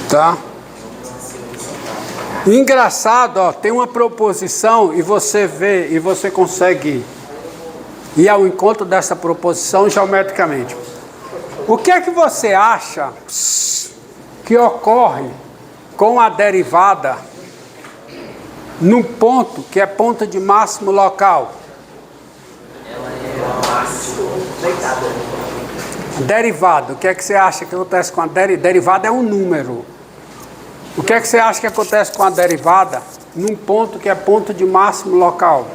Tá? Engraçado, ó, tem uma proposição e você vê e você consegue ir ao encontro dessa proposição geometricamente. O que é que você acha que ocorre com a derivada num ponto que é ponto de máximo local? Ela é máximo deitada. Derivada, o que é que você acha que acontece com a derivada? É um número. O que é que você acha que acontece com a derivada num ponto que é ponto de máximo local?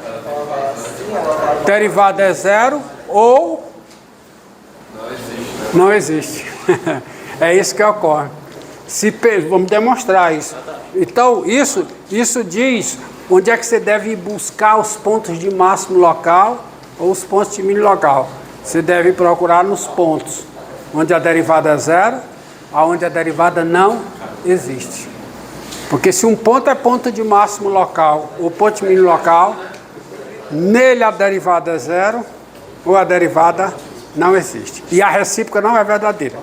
Derivada é zero ou não existe. É isso que ocorre. Vamos demonstrar isso. Então, isso diz onde é que você deve ir buscar os pontos de máximo local ou os pontos de mínimo local. Você deve procurar nos pontos onde a derivada é zero, aonde a derivada não existe. Porque se um ponto é ponto de máximo local ou ponto de mínimo local, nele a derivada é zero ou a derivada não existe. E a recíproca não é verdadeira.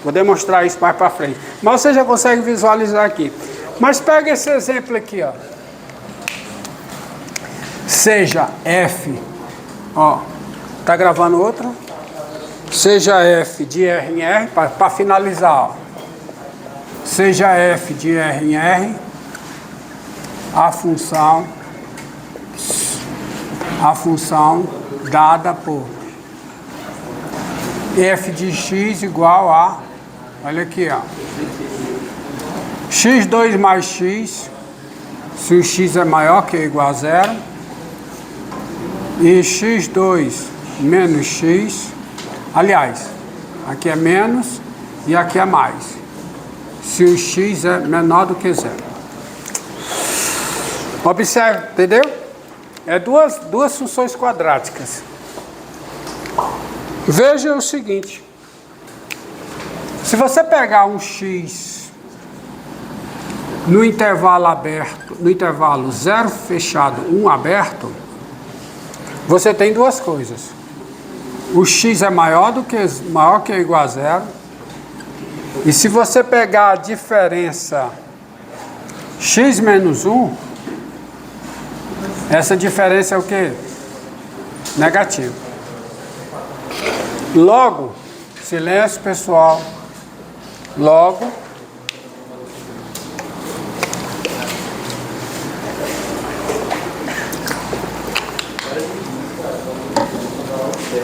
Vou demonstrar isso mais para frente. Mas você já consegue visualizar aqui. Mas pega esse exemplo aqui, ó. Seja f, ó, tá gravando outro? Seja f de R em R, para finalizar, ó. Seja f de R em R, a função dada por f de x igual a, olha aqui, ó, x2 mais x, se o x é maior que ou igual a zero, e x2 menos x, aliás, aqui é menos e aqui é mais, se o x é menor do que zero. Observe, entendeu? É duas funções quadráticas. Veja o seguinte, se você pegar um x no intervalo aberto, no intervalo 0 fechado, 1 aberto, você tem duas coisas. O x é maior que ou igual a zero. E se você pegar a diferença x menos 1, essa diferença é o quê? Negativo. Logo, silêncio pessoal, logo,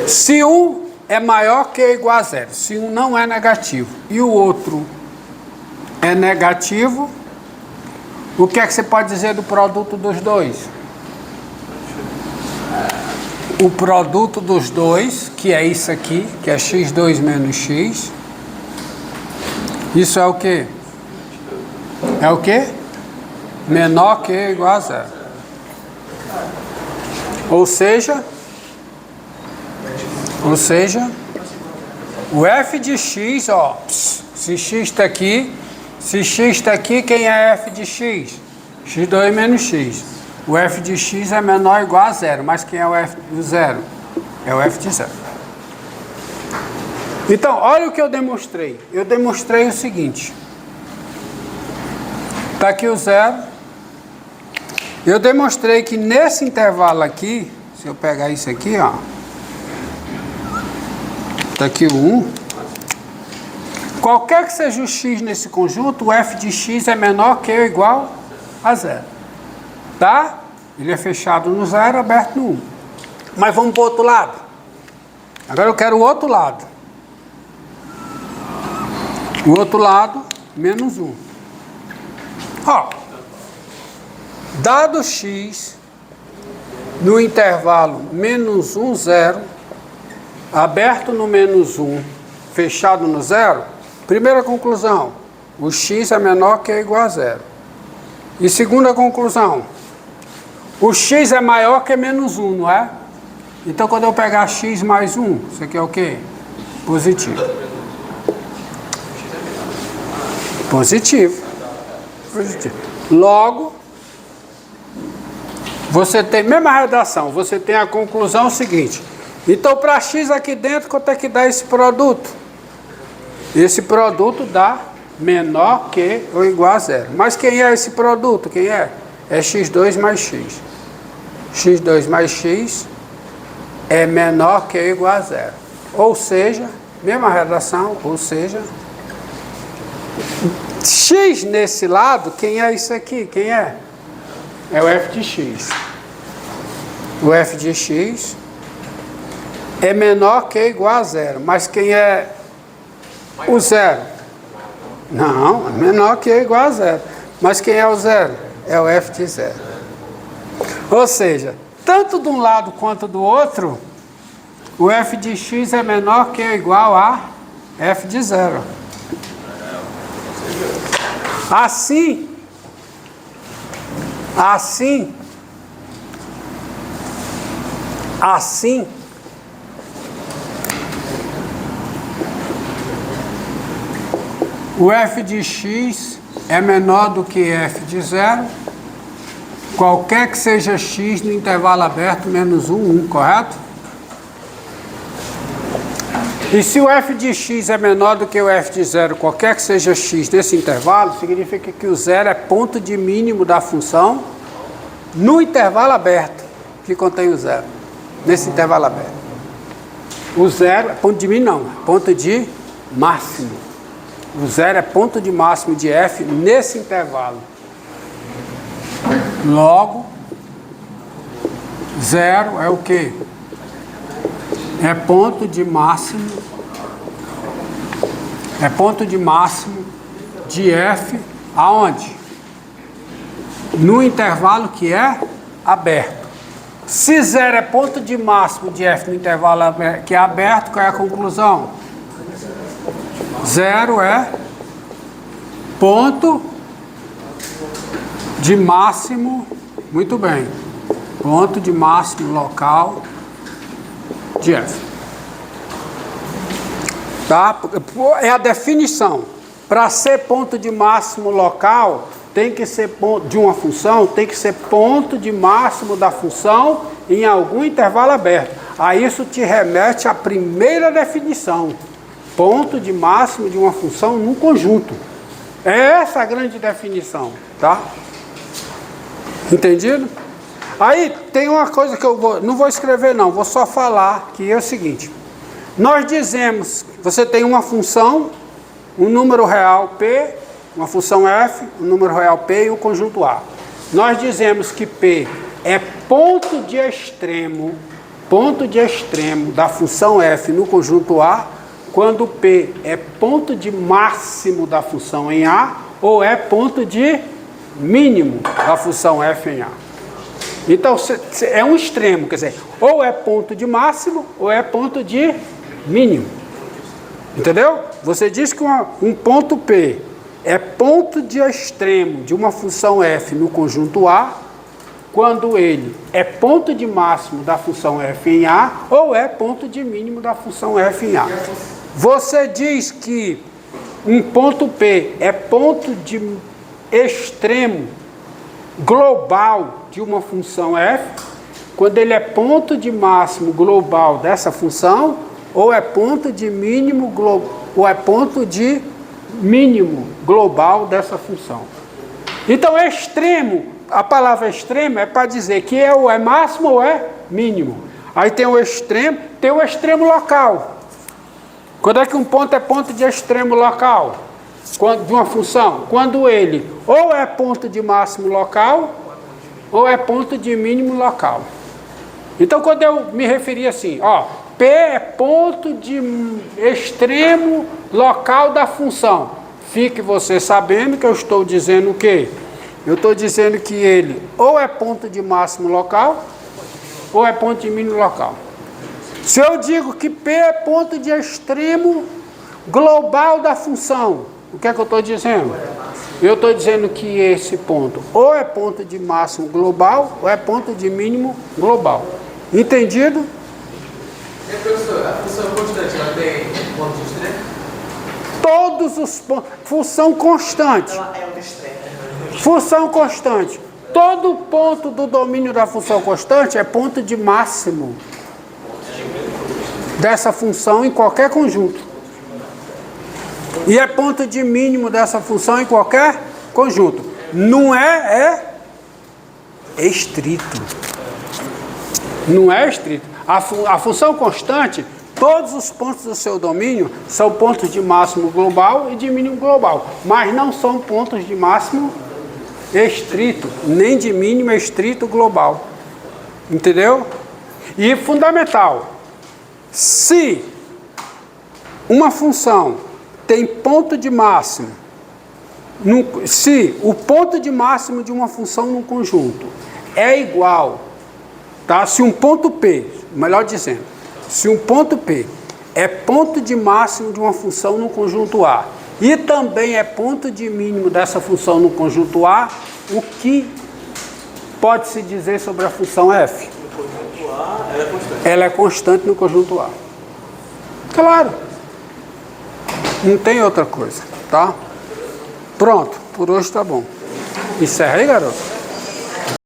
se um é maior que ou igual a zero, se um não é negativo e o outro é negativo, o que é que você pode dizer do produto dos dois? O produto dos dois, que é isso aqui, que é x2 menos x, isso é o quê? É o quê? Menor que ou igual a zero. Ou seja, o f de x, ó, se x está aqui, quem é f de x? x2 menos x. O f de x é menor ou igual a zero, mas quem é o f do zero? É o f de zero. Então, olha o que eu demonstrei. Eu demonstrei o seguinte. Está aqui o zero. Eu demonstrei que nesse intervalo aqui, se eu pegar isso aqui, ó, está aqui o 1. Qualquer que seja o x nesse conjunto, o f de x é menor que ou igual a zero. Tá? Ele é fechado no zero, aberto no 1. Mas vamos para o outro lado. Agora eu quero o outro lado. O outro lado, menos 1. Ó, dado x no intervalo menos 1, 0, aberto no menos 1, fechado no 0, primeira conclusão, o x é menor que ou igual a 0. E segunda conclusão, o x é maior que menos 1, não é? Então, quando eu pegar x mais 1, isso aqui é o quê? Positivo. Positivo. Logo, você tem, mesma redação, você tem a conclusão seguinte. Então, para x aqui dentro, quanto é que dá esse produto? Esse produto dá menor que ou igual a zero. Mas quem é esse produto? Quem é? É x2 mais x. x2 mais x é menor que ou igual a zero. Ou seja, mesma redação, ou seja, x nesse lado, quem é isso aqui? Quem é? É o f de x. O f de x é menor que ou igual a zero. Mas quem é o zero? Não, é menor que ou igual a zero. Mas quem é o zero? É o f de zero. Ou seja, tanto de um lado quanto do outro, o f de x é menor que ou igual a f de zero. Assim, o f de x é menor do que f de zero, qualquer que seja x no intervalo aberto menos 1, 1, correto? E se o f de x é menor do que o f de zero, qualquer que seja x nesse intervalo, significa que o zero é ponto de mínimo da função no intervalo aberto, que contém o zero, nesse intervalo aberto. O zero é ponto de mínimo, não, é ponto de máximo. O zero é ponto de máximo de f nesse intervalo. Logo, zero é o quê? É ponto de máximo de f aonde? No intervalo que é aberto. Se zero é ponto de máximo de f no intervalo que é aberto, qual é a conclusão? Zero é ponto de máximo, muito bem, ponto de máximo local de f. Tá? É a definição. Para ser ponto de máximo local, tem que ser ponto de uma função, tem que ser ponto de máximo da função em algum intervalo aberto. A isso te remete à primeira definição. Ponto de máximo de uma função num conjunto. É essa a grande definição, tá? Entendido? Aí tem uma coisa que eu não vou escrever não, vou só falar, que é o seguinte. Nós dizemos, você tem uma função, um número real P, uma função f, um número real P e um conjunto A. Nós dizemos que P é ponto de extremo da função f no conjunto A, quando P é ponto de máximo da função em A, ou é ponto de mínimo da função f em A. Então, é um extremo, quer dizer, ou é ponto de máximo, ou é ponto de mínimo. Entendeu? Você diz que um ponto P é ponto de extremo de uma função f no conjunto A, quando ele é ponto de máximo da função f em A, ou é ponto de mínimo da função f em A. Você diz que um ponto P é ponto de extremo global de uma função f, quando ele é ponto de máximo global dessa função, ou é ponto de mínimo ou é ponto de mínimo global dessa função. Então, extremo, a palavra extremo é para dizer que ou é máximo ou é mínimo. Aí tem o extremo local. Quando é que um ponto é ponto de extremo local? De uma função? Quando ele ou é ponto de máximo local, ou é ponto de mínimo local. Então, quando eu me referi assim, ó, P é ponto de extremo local da função. Fique você sabendo que eu estou dizendo o quê? Eu estou dizendo que ele ou é ponto de máximo local, ou é ponto de mínimo local. Se eu digo que P é ponto de extremo global da função, o que é que eu estou dizendo? Eu estou dizendo que esse ponto ou é ponto de máximo global, ou é ponto de mínimo global. Entendido? Professor, a função constante, ela tem ponto de extremo? Todos os pontos. Função constante. Ela é um extremo. Função constante. Todo ponto do domínio da função constante é ponto de máximo. dessa função em qualquer conjunto. E é ponto de mínimo dessa função em qualquer conjunto. Não é estrito. Não é estrito. A função constante, todos os pontos do seu domínio são pontos de máximo global e de mínimo global, mas não são pontos de máximo estrito, nem de mínimo estrito global. Entendeu? E fundamental, se uma função tem ponto de máximo, se o ponto de máximo de uma função num conjunto é igual, tá? Se um ponto P, melhor dizendo, se um ponto P é ponto de máximo de uma função no conjunto A e também é ponto de mínimo dessa função no conjunto A, o que pode-se dizer sobre a função f? No conjunto A, ela é constante. Ela é constante no conjunto A. Claro. Não tem outra coisa, tá? Pronto, por hoje tá bom. Encerra aí, garoto.